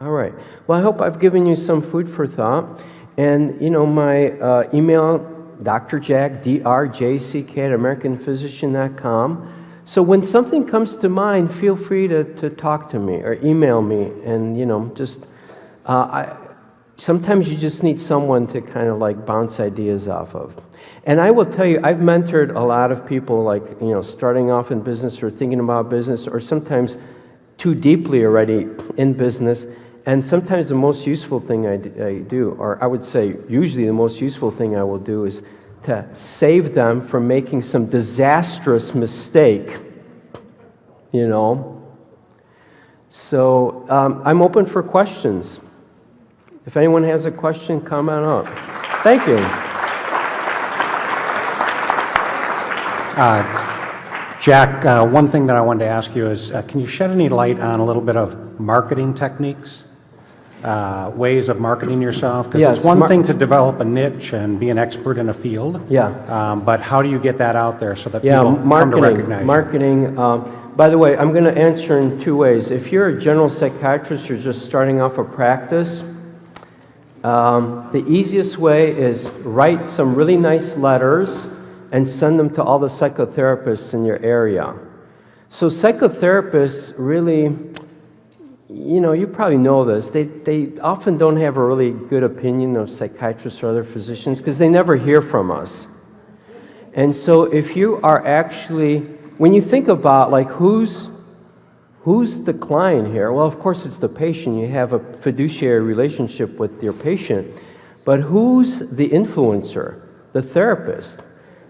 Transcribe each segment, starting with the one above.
All right. Well, I hope I've given you some food for thought. And, my email, drjack, drjck, at americanphysician.com. So when something comes to mind, feel free to talk to me or email me. And, sometimes you just need someone to kind of like bounce ideas off of. And I will tell you, I've mentored a lot of people like, starting off in business or thinking about business or sometimes too deeply already in business. And sometimes the most useful thing I do, or I would say usually the most useful thing I will do is to save them from making some disastrous mistake, So I'm open for questions. If anyone has a question, comment up. Thank you. Jack, one thing that I wanted to ask you is, can you shed any light on a little bit of marketing techniques, ways of marketing yourself? Because Yes, it's one thing to develop a niche and be an expert in a field, but how do you get that out there so that people come to recognize you? Marketing. By the way, I'm going to answer in two ways. If you're a general psychiatrist, you're just starting off a practice, the easiest way is write some really nice letters and send them to all the psychotherapists in your area. So psychotherapists really, you probably know this, they often don't have a really good opinion of psychiatrists or other physicians because they never hear from us. And so if you are actually, when you think about like who's the client here? Well, of course it's the patient. You have a fiduciary relationship with your patient. But who's the influencer? The therapist.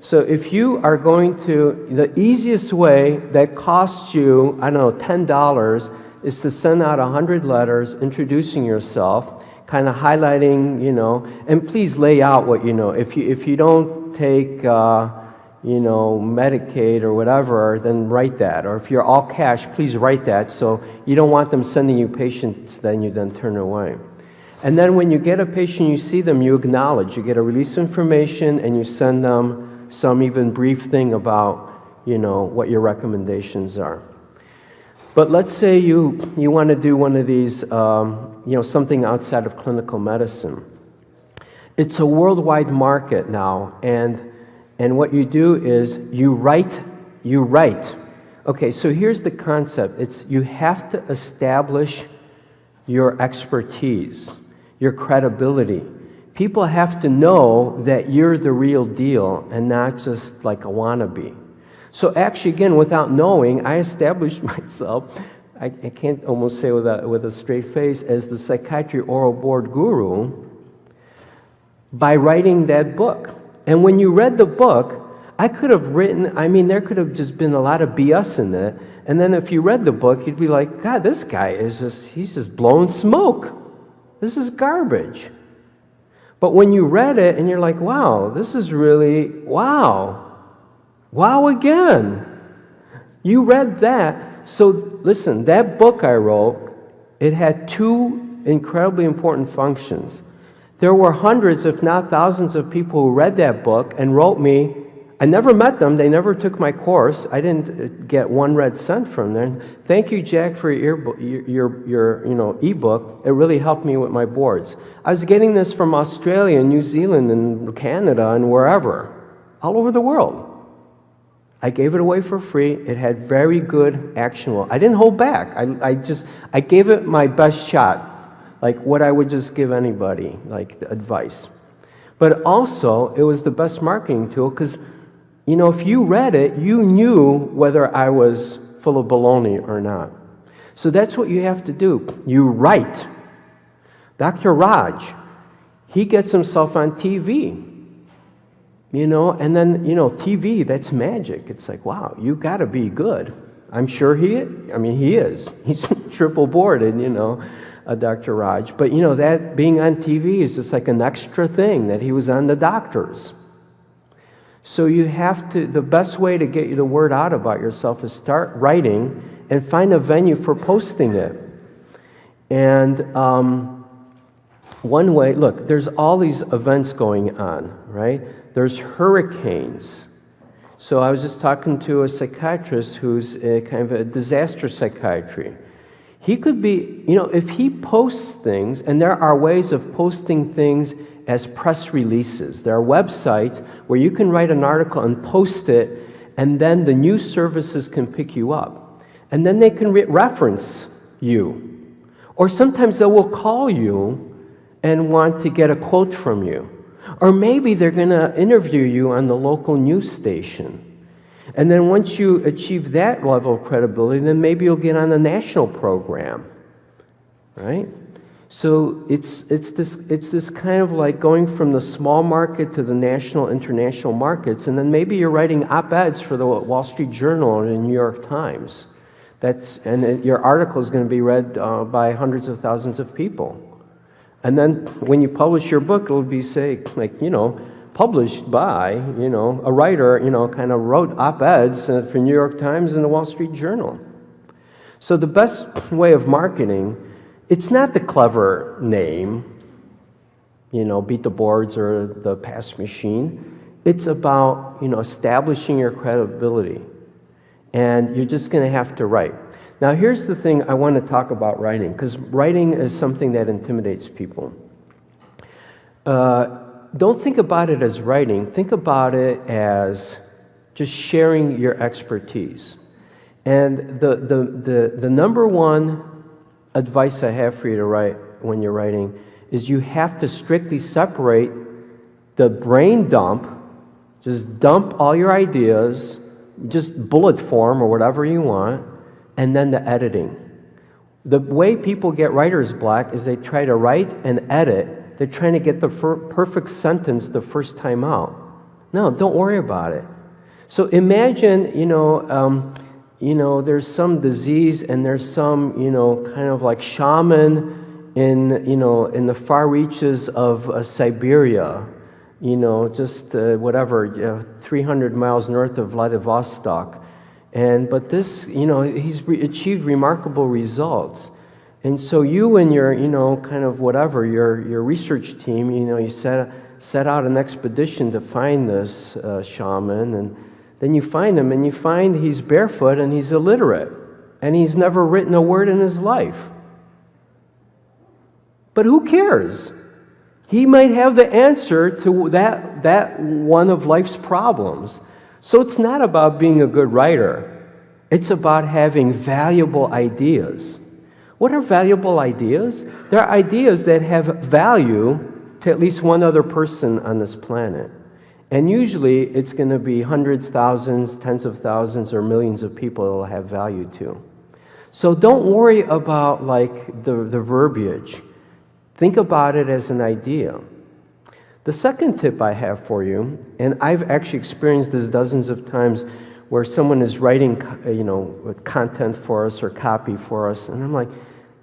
So if you are going to, the easiest way that costs you, I don't know, $10 is to send out 100 letters introducing yourself, kind of highlighting, and please lay out what you know. If you don't take, Medicaid or whatever, then write that. Or if you're all cash, please write that. So you don't want them sending you patients then you then turn away. And then when you get a patient, you see them, you acknowledge. You get a release information and you send them some even brief thing about, what your recommendations are. But let's say you want to do one of these, something outside of clinical medicine. It's a worldwide market now, and what you do is you write. Okay, so here's the concept. It's you have to establish your expertise, your credibility. People have to know that you're the real deal and not just like a wannabe. So actually, again, without knowing, I established myself, I can't almost say with a straight face, as the psychiatry oral board guru by writing that book. And when you read the book, I could have written, there could have just been a lot of BS in it. And then if you read the book, you'd be like, God, this guy he's just blowing smoke. This is garbage. But when you read it and you're like, wow, this is really, wow again. You read that. So listen, that book I wrote, it had two incredibly important functions. There were hundreds, if not thousands, of people who read that book and wrote me. I never met them. They never took my course. I didn't get one red cent from them. Thank you, Jack, for your ebook. It really helped me with my boards. I was getting this from Australia, New Zealand, and Canada, and wherever, all over the world. I gave it away for free. It had very good actionable. I didn't hold back. I gave it my best shot. Like what I would just give anybody, like advice. But also, it was the best marketing tool because, if you read it, you knew whether I was full of baloney or not. So that's what you have to do. You write. Dr. Raj, he gets himself on TV, and then, TV, that's magic. It's like, wow, you got to be good. I'm sure he is. He's triple boarded, Dr. Raj. But, that being on TV is just like an extra thing that he was on the doctors. So you have to, the best way to get the word out about yourself is start writing and find a venue for posting it. And one way, look, there's all these events going on, right? There's hurricanes. So I was just talking to a psychiatrist who's kind of a disaster psychiatry. He could be, if he posts things, and there are ways of posting things as press releases. There are websites where you can write an article and post it, and then the news services can pick you up. And then they can reference you. Or sometimes they will call you and want to get a quote from you. Or maybe they're going to interview you on the local news station. And then once you achieve that level of credibility, then maybe you'll get on a national program, right? So it's this kind of like going from the small market to the national, international markets, and then maybe you're writing op-eds for the Wall Street Journal or the New York Times. Your article is going to be read by hundreds of thousands of people. And then when you publish your book, it'll be, say, like, published by, a writer, kind of wrote op-eds for New York Times and the Wall Street Journal. So the best way of marketing, it's not the clever name, beat the boards or the pass machine. It's about, establishing your credibility. And you're just going to have to write. Now, here's the thing I want to talk about writing, because writing is something that intimidates people. Don't think about it as writing. Think about it as just sharing your expertise. And the number one advice I have for you to write when you're writing is you have to strictly separate the brain dump, just dump all your ideas, just bullet form or whatever you want, and then the editing. The way people get writer's block is they try to write and edit. They're trying to get the perfect sentence the first time out. No, don't worry about it. So imagine, there's some disease and there's some, kind of like shaman in the far reaches of Siberia, just 300 miles north of Vladivostok. But this, he's achieved remarkable results. And so you and your, your research team, you set out an expedition to find this shaman, and then you find him, and you find he's barefoot and he's illiterate, and he's never written a word in his life. But who cares? He might have the answer to that one of life's problems. So it's not about being a good writer. It's about having valuable ideas. What are valuable ideas? They're ideas that have value to at least one other person on this planet. And usually it's going to be hundreds, thousands, tens of thousands, or millions of people it will have value to. So don't worry about like the verbiage. Think about it as an idea. The second tip I have for you, and I've actually experienced this dozens of times where someone is writing, content for us or copy for us, and I'm like,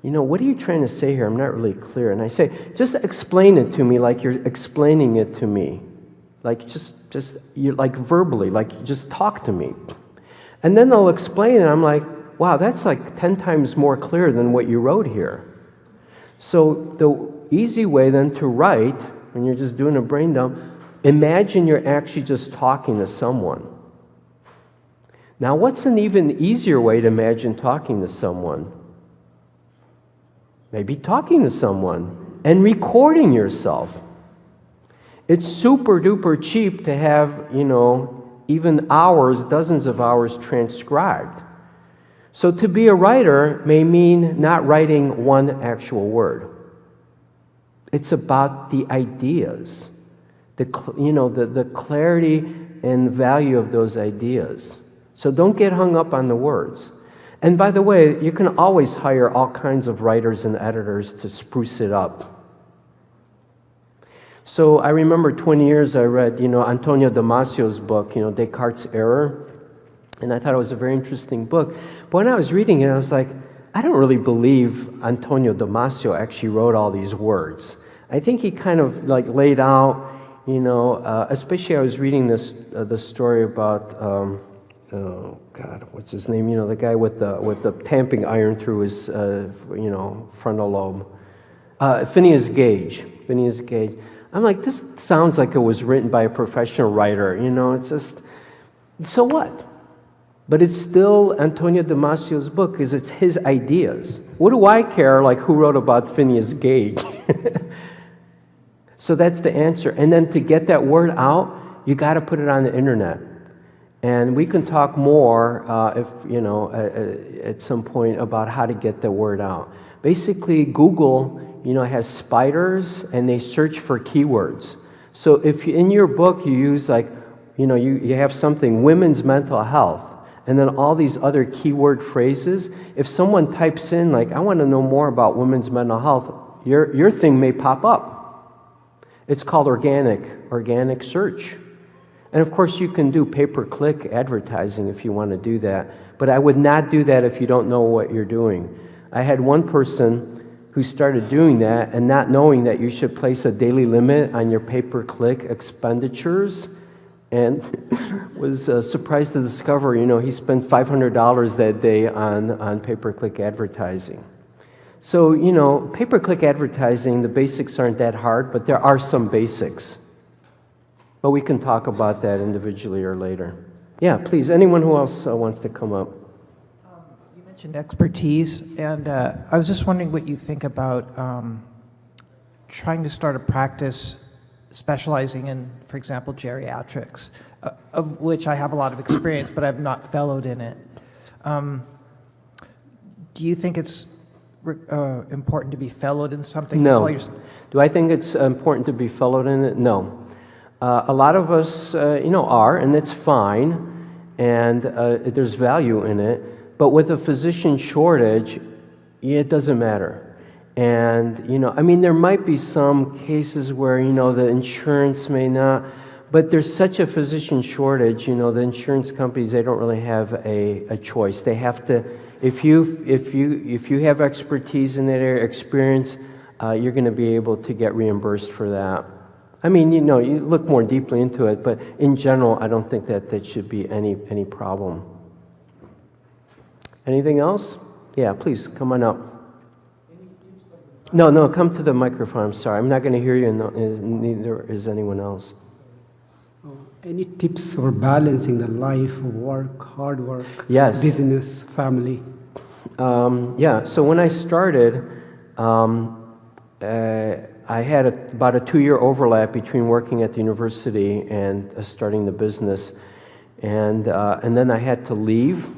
what are you trying to say here? I'm not really clear. And I say, just explain it to me like you're explaining it to me. Like you like verbally, like just talk to me. And then they'll explain it, and I'm like, wow, that's like 10 times more clear than what you wrote here. So the easy way then to write, when you're just doing a brain dump, imagine you're actually just talking to someone. Now, what's an even easier way to imagine talking to someone? Maybe talking to someone and recording yourself. It's super duper cheap to have, even hours, dozens of hours transcribed. So to be a writer may mean not writing one actual word. It's about the ideas, the clarity and value of those ideas. So don't get hung up on the words. And by the way, you can always hire all kinds of writers and editors to spruce it up. So I remember 20 years I read, Antonio Damasio's book, Descartes' Error, and I thought it was a very interesting book. But when I was reading it, I was like, I don't really believe Antonio Damasio actually wrote all these words. I think he kind of like laid out, especially I was reading the story about, oh God, what's his name? The guy with the tamping iron through his, frontal lobe. Phineas Gage. I'm like, this sounds like it was written by a professional writer. It's just, so what? But it's still Antonio Damasio's book because it's his ideas. What do I care, like, who wrote about Phineas Gage? So that's the answer. And then to get that word out, you got to put it on the internet. And we can talk more, if you know, at some point about how to get the word out. Basically, Google, you know, has spiders, and they search for keywords. So if in your book you use, like, you know, you have something, women's mental health, and then all these other keyword phrases, if someone types in, like, I want to know more about women's mental health, your thing may pop up. It's called organic search. And of course, you can do pay-per-click advertising if you want to do that. But I would not do that if you don't know what you're doing. I had one person who started doing that and not knowing that you should place a daily limit on your pay-per-click expenditures, and was surprised to discover, you know, he spent $500 that day on pay-per-click advertising. So, you know, pay-per-click advertising, the basics aren't that hard, but there are some basics. But we can talk about that individually or later. Yeah, please, anyone who else wants to come up. You mentioned expertise, and I was just wondering what you think about trying to start a practice specializing in, for example, geriatrics, of which I have a lot of experience, but I've not fellowed in it. Do you think it's important to be fellowed in something? No. Do I think it's important to be fellowed in it? No. A lot of us, you know, are, and it's fine, and there's value in it. But with a physician shortage, it doesn't matter. And, you know, I mean, there might be some cases where, you know, the insurance may not, but there's such a physician shortage, you know, the insurance companies, they don't really have a choice. They have to, if you have expertise in that area, experience, you're going to be able to get reimbursed for that. I mean, you know, you look more deeply into it, but in general, I don't think that should be any problem. Anything else? Yeah, please, come on up. No, come to the microphone. I'm sorry. I'm not going to hear you, and neither is anyone else. Any tips for balancing the life, work, hard work, Yes. business, family? Yeah, so when I started, I had about a 2-year overlap between working at the university and starting the business. And then I had to leave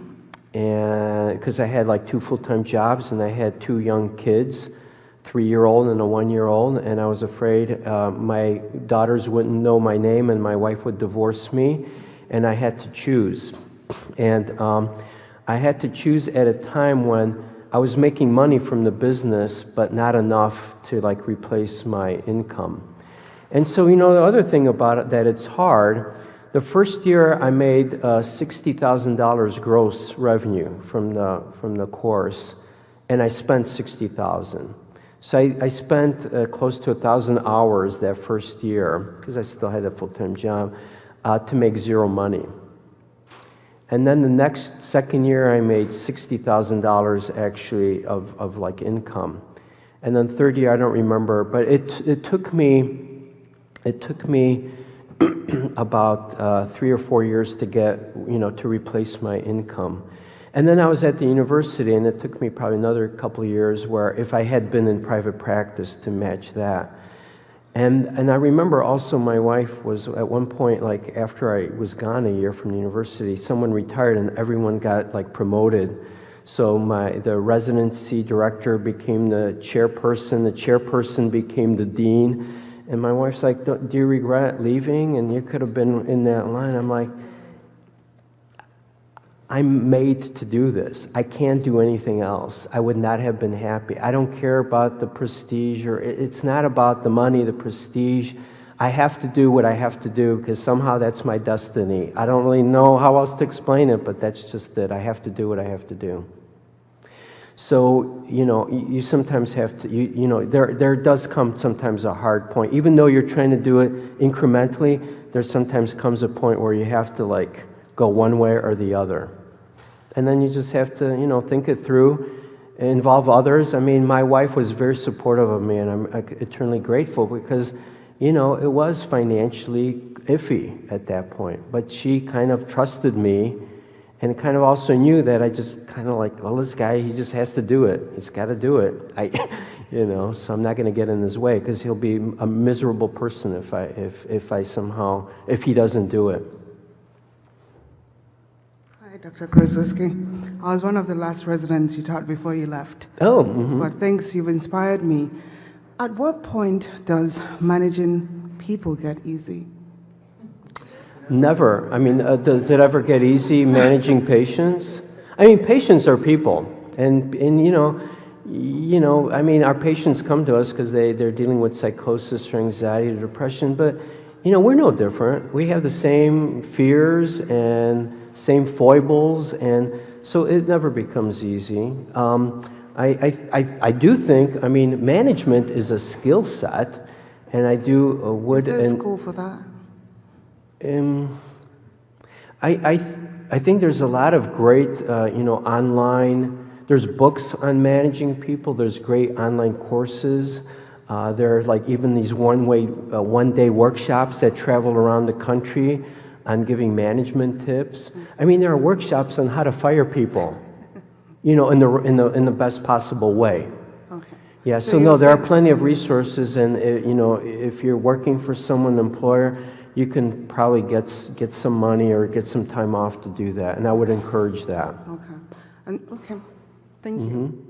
because I had like 2 full-time jobs, and I had 2 young kids, 3-year-old and a 1-year-old, and I was afraid my daughters wouldn't know my name and my wife would divorce me, and I had to choose. And I had to choose at a time when I was making money from the business, but not enough to like replace my income. And so, you know, the other thing about it, that it's hard. The first year I made $60,000 gross revenue from the course, and I spent $60,000. So I spent close to 1,000 hours that first year, because I still had a full-time job, to make 0 money. And then the second year I made $60,000 actually of like income. And then third year I don't remember, but it took me about 3 or 4 years to get, you know, to replace my income. And then I was at the university, and it took me probably another couple of years where if I had been in private practice to match that. And I remember also my wife was at one point, like after I was gone a year from the university, someone retired and everyone got like promoted. So the residency director became the chairperson became the dean. And my wife's like, do you regret leaving? And you could have been in that line. I'm like, I'm made to do this. I can't do anything else. I would not have been happy. I don't care about the prestige, or it's not about the money, the prestige. I have to do what I have to do because somehow that's my destiny. I don't really know how else to explain it, but that's just it. I have to do what I have to do. So, you know, you sometimes have to, you know, there does come sometimes a hard point. Even though you're trying to do it incrementally, there sometimes comes a point where you have to like go one way or the other. And then you just have to, you know, think it through, involve others. I mean, my wife was very supportive of me, and I'm eternally grateful because, you know, it was financially iffy at that point. But she kind of trusted me, And kind of also knew that I just kind of like, well, this guy, he just has to do it. He's got to do it. So I'm not going to get in his way because he'll be a miserable person if he doesn't do it. Hi, Dr. Krasuski. I was one of the last residents you taught before you left. Oh, But thanks, you've inspired me. At what point does managing people get easy? never. I mean, does it ever get easy managing patients? I mean, patients are people, and I mean, our patients come to us because they're dealing with psychosis or anxiety or depression, but we're no different. We have the same fears and same foibles, and so it never becomes easy. I do think, I mean, management is a skill set, and I do would. Is there a school for that? I think there's a lot of great, online. There's books on managing people. There's great online courses. There are like even these one-day workshops that travel around the country on giving management tips. I mean, there are workshops on how to fire people, in the best possible way. Okay. Yeah. So So you're no, there are saying- plenty of resources, and if you're working for someone, employer, you can probably get some money or get some time off to do that, and I would encourage that. Okay. Okay. Thank you.